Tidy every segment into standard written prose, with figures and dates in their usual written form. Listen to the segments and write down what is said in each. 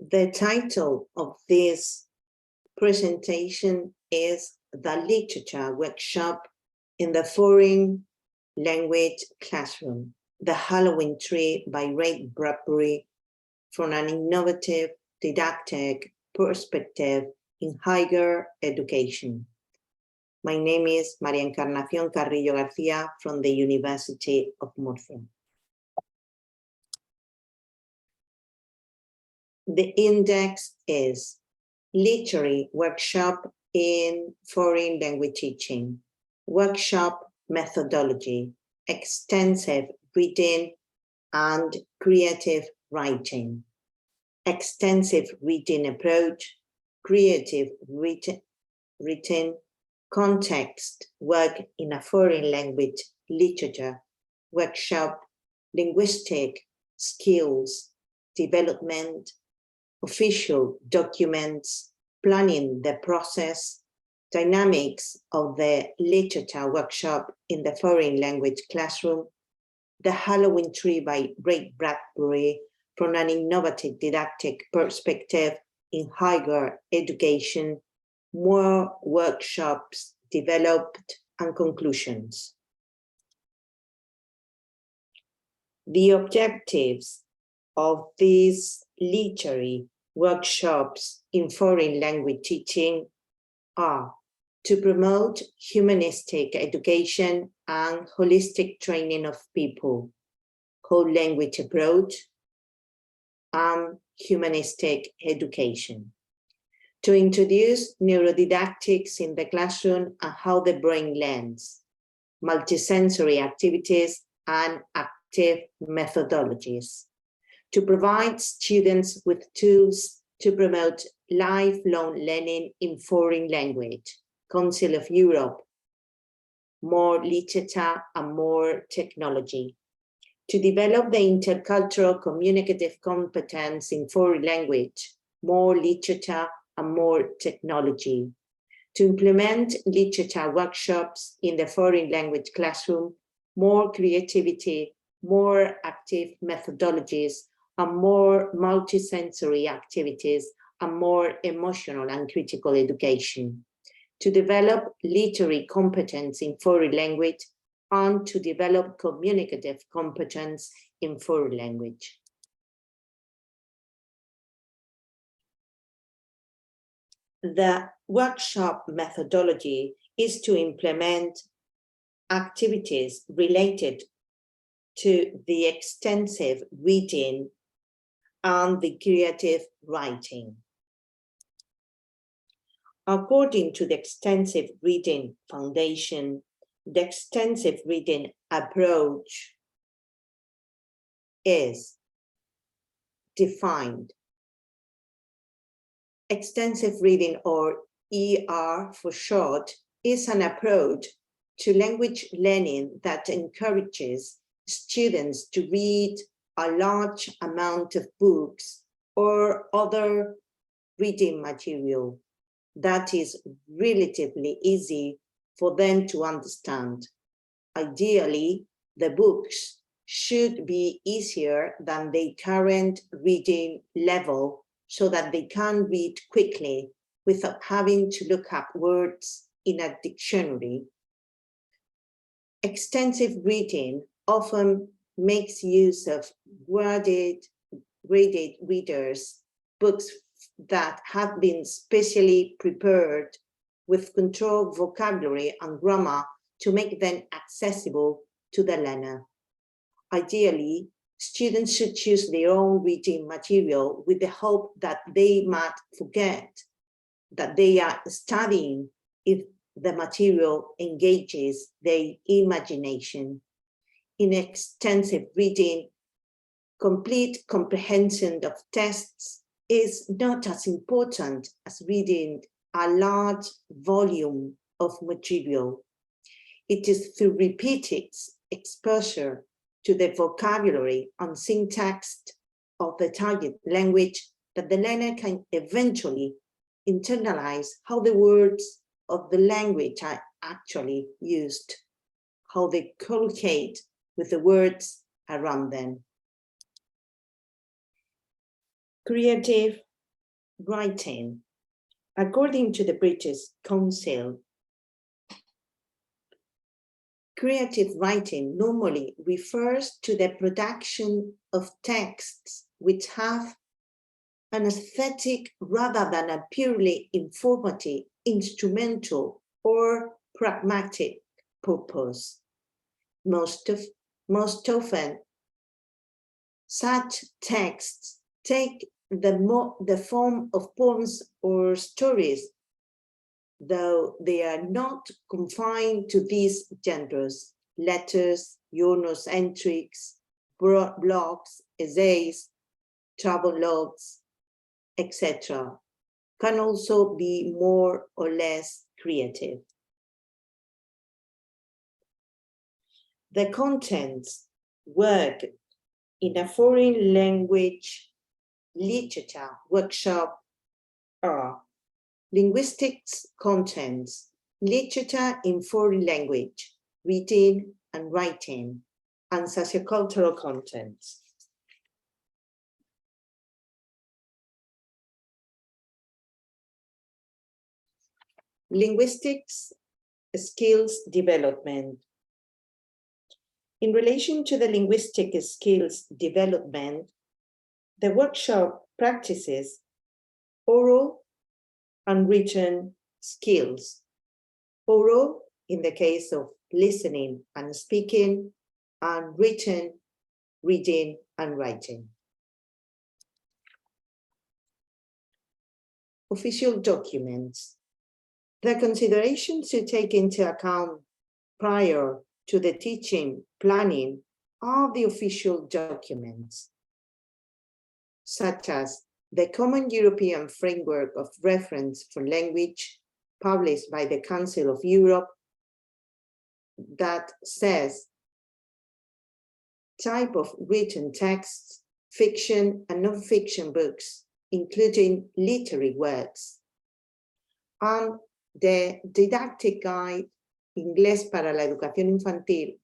The title of this presentation is The Literature Workshop in the Foreign Language Classroom, The Halloween Tree by Ray Bradbury, from an innovative didactic perspective in higher education. My name is María Encarnación Carrillo García from the University of Murcia. The index is Literary Workshop in Foreign Language Teaching, Workshop Methodology, Extensive Reading and Creative Writing, Extensive Reading Approach, Creative Writing, Context, Work in a Foreign Language Literature, Workshop, Linguistic Skills, Development, Official Documents, Planning the Process, Dynamics of the Literature Workshop in the Foreign Language Classroom, The Halloween Tree by Ray Bradbury, from an innovative didactic perspective in higher education, more workshops developed, and conclusions. The objectives of these literary workshops in foreign language teaching are to promote humanistic education and holistic training of people, whole language approach, and humanistic education. To introduce neurodidactics in the classroom and how the brain learns, multisensory activities and active methodologies. To provide students with tools to promote lifelong learning in foreign language, Council of Europe, more literature and more technology. To develop the intercultural communicative competence in foreign language, more literature and more technology. To implement literature workshops in the foreign language classroom, more creativity, more active methodologies, and more multisensory activities, and more emotional and critical education. To develop literary competence in foreign language, and to develop communicative competence in foreign language. The workshop methodology is to implement activities related to the extensive reading and the creative writing. According to the extensive reading foundation, the extensive reading approach is defined. Extensive reading, or ER for short, is an approach to language learning that encourages students to read a large amount of books or other reading material that is relatively easy for them to understand. Ideally, the books should be easier than the current reading level so that they can read quickly without having to look up words in a dictionary. Extensive reading often makes use of graded readers, books that have been specially prepared with controlled vocabulary and grammar to make them accessible to the learner. Ideally, students should choose their own reading material with the hope that they might forget that they are studying if the material engages their imagination. In extensive reading, complete comprehension of texts is not as important as reading a large volume of material. It is through repeated exposure to the vocabulary and syntax of the target language that the learner can eventually internalize how the words of the language are actually used, how they collocate with the words around them. Creative writing. According to the British Council, creative writing normally refers to the production of texts which have an aesthetic rather than a purely informative, instrumental, or pragmatic purpose. Most often, such texts take the form of poems or stories, though they are not confined to these genres. Letters, journal entries, blogs, essays, travel logs, etc. can also be more or less creative. The contents work in a foreign language literature workshop are linguistics contents, literature in foreign language, reading and writing, and sociocultural contents. Linguistics skills development. In relation to the linguistic skills development, the workshop practices oral and written skills. Oral in the case of listening and speaking, and written, reading and writing. Official documents. The considerations to take into account prior to the teaching planning are the official documents, such as the Common European Framework of Reference for Language, published by the Council of Europe, that says type of written texts, fiction and non-fiction books, including literary works, and the Didactic Guide Inglés para la Educación Infantil.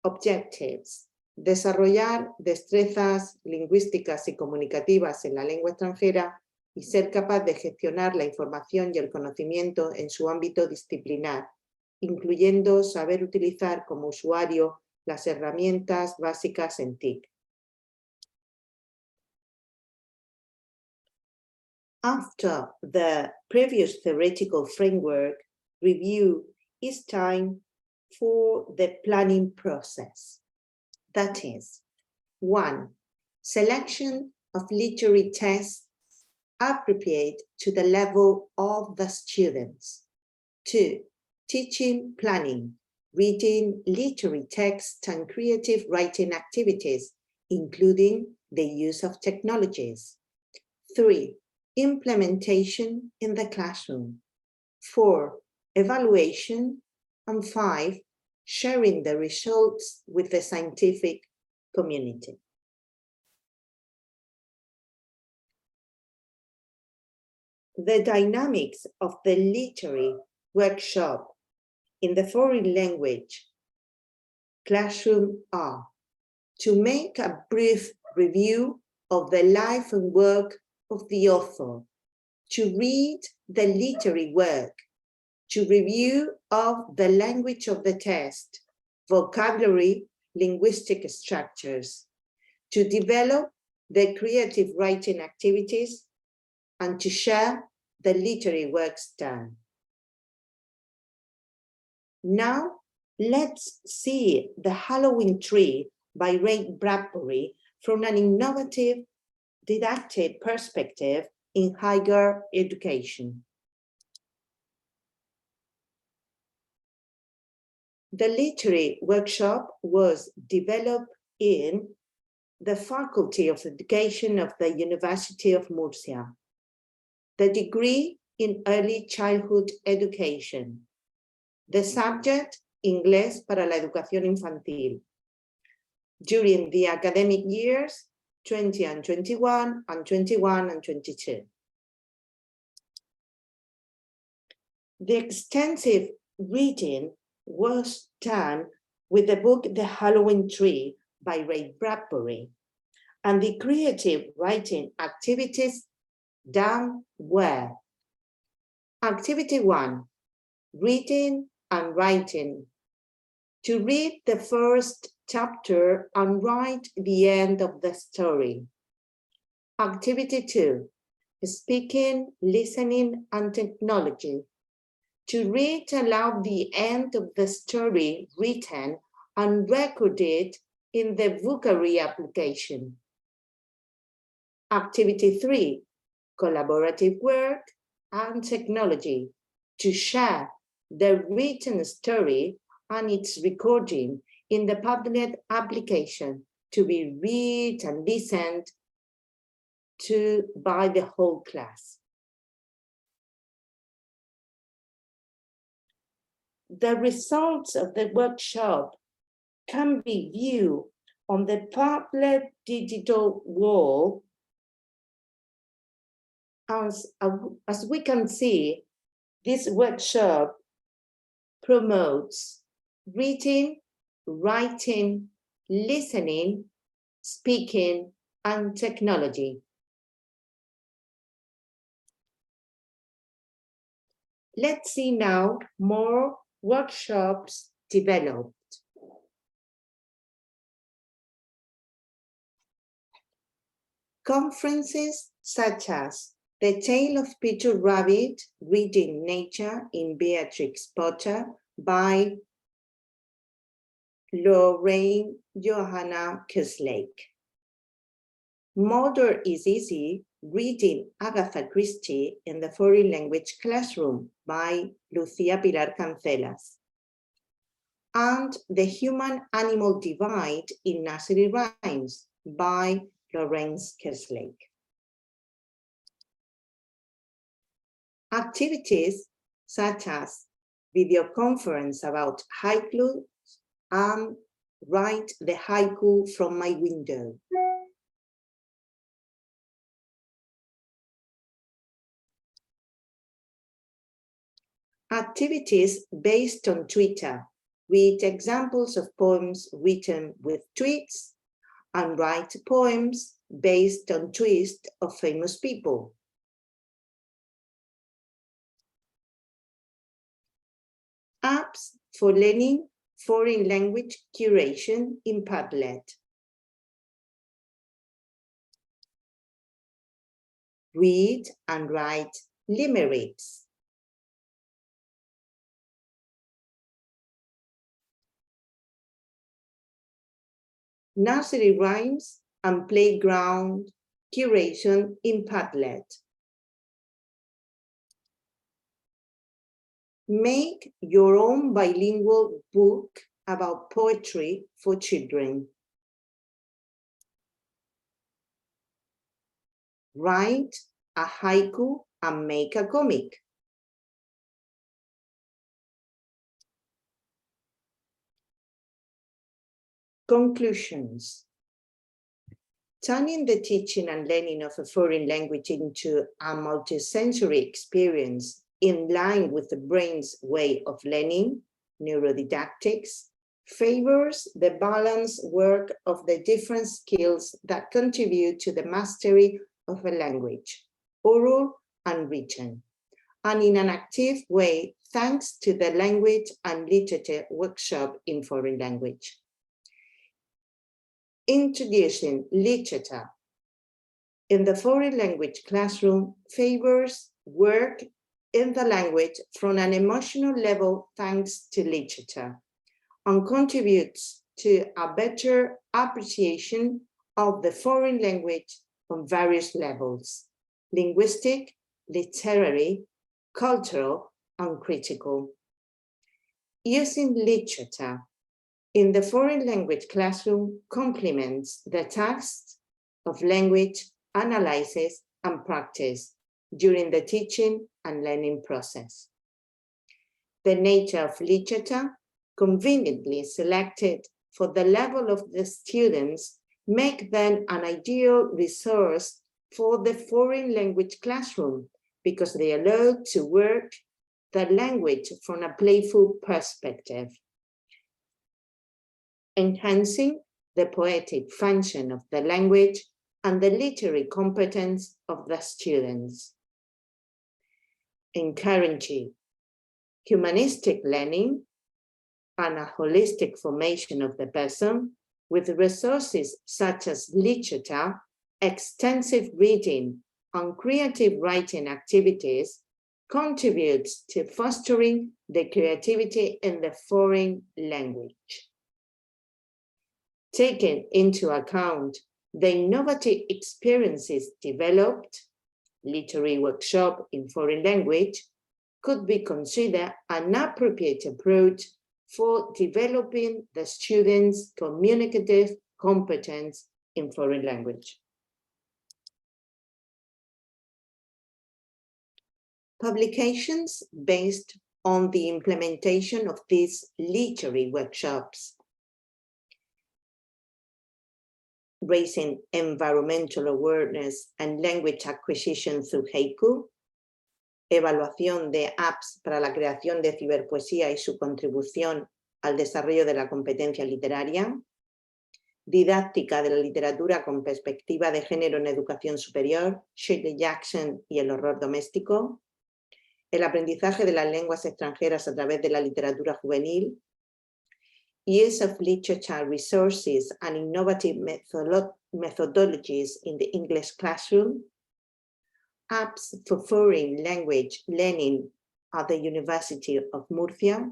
Objectives: desarrollar destrezas lingüísticas y comunicativas en la lengua extranjera y ser capaz de gestionar la información y el conocimiento en su ámbito disciplinar, incluyendo saber utilizar como usuario las herramientas básicas en TIC. After the previous theoretical framework review, it's time for the planning process. That is, 1. Selection of literary texts appropriate to the level of the students. 2. Teaching planning, reading literary texts and creative writing activities, including the use of technologies. 3. Implementation in the classroom. 4. Evaluation. And 5. Sharing the results with the scientific community. The dynamics of the literary workshop in the foreign language classroom are to make a brief review of the life and work of the author, to read the literary work, to review of the language of the text, vocabulary, linguistic structures, to develop the creative writing activities, and to share the literary works done. Now, let's see The Halloween Tree by Ray Bradbury from an innovative didactic perspective in higher education. The literary workshop was developed in the Faculty of Education of the University of Murcia. The degree in Early Childhood Education. The subject, Inglés para la Educación Infantil. During the academic years 20 and 21 and 21 and 22. The extensive reading was done with the book The Halloween Tree by Ray Bradbury, and the creative writing activities done where. Activity 1, reading and writing. To read the first chapter and write the end of the story. Activity 2, speaking, listening, and technology. To read aloud the end of the story written and record it in the vocabulary application. Activity 3, collaborative work and technology. To share the written story and its recording in the Padlet application to be read and listened to by the whole class. The results of the workshop can be viewed on the Padlet digital wall. As we can see, this workshop promotes reading, writing, listening, speaking, and technology. Let's see now more workshops developed. Conferences such as The Tale of Peter Rabbit, Reading Nature in Beatrix Potter by Lorraine Johanna Kerslake. Murder is Easy, Reading Agatha Christie in the Foreign Language Classroom by Lucía Pilar Cancelas. And The Human-Animal Divide in Nursery Rhymes by Lorraine Kerslake. Activities such as video conference about haiku and write the haiku from my window. Activities based on Twitter, with examples of poems written with tweets, and write poems based on tweets of famous people. Apps for learning foreign language curation in Padlet. Read and write limericks. Nursery rhymes and playground curation in Padlet. Make your own bilingual book about poetry for children. Write a haiku and make a comic. Conclusions. Turning the teaching and learning of a foreign language into a multisensory experience in line with the brain's way of learning, neurodidactics, favors the balanced work of the different skills that contribute to the mastery of a language, oral and written, and in an active way thanks to the language and literature workshop in foreign language. Introducing literature in the foreign language classroom favors work in the language from an emotional level thanks to literature, and contributes to a better appreciation of the foreign language on various levels: linguistic, literary, cultural, and critical. Using literature in the foreign language classroom complements the tasks of language analysis and practice during the teaching and learning process. The nature of literature, conveniently selected for the level of the students, make them an ideal resource for the foreign language classroom because they allow to work the language from a playful perspective, enhancing the poetic function of the language and the literary competence of the students. Encouraging humanistic learning and a holistic formation of the person with resources such as literature, extensive reading, and creative writing activities contributes to fostering the creativity in the foreign language. Taking into account the innovative experiences developed, literary workshop in foreign language could be considered an appropriate approach for developing the students' communicative competence in foreign language. Publications based on the implementation of these literary workshops. Raising environmental awareness and language acquisition through haiku. Evaluación de apps para la creación de ciberpoesía y su contribución al desarrollo de la competencia literaria. Didáctica de la literatura con perspectiva de género en educación superior, Shirley Jackson y el horror doméstico. El aprendizaje de las lenguas extranjeras a través de la literatura juvenil. Use of literature resources and innovative methodologies in the English classroom. Apps for foreign language learning at the University of Murcia.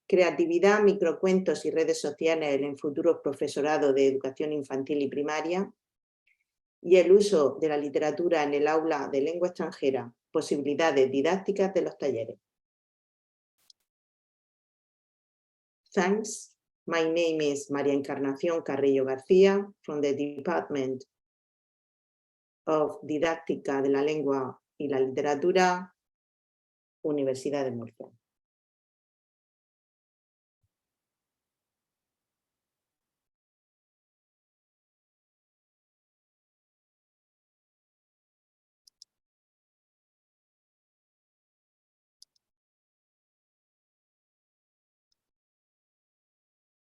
Creatividad, microcuentos y redes sociales en el futuro profesorado de educación infantil y primaria. Y el uso de la literatura en el aula de lengua extranjera, posibilidades didácticas de los talleres. Thanks. My name is María Encarnación Carrillo García from the Department of Didáctica de la Lengua y la Literatura, Universidad de Murcia.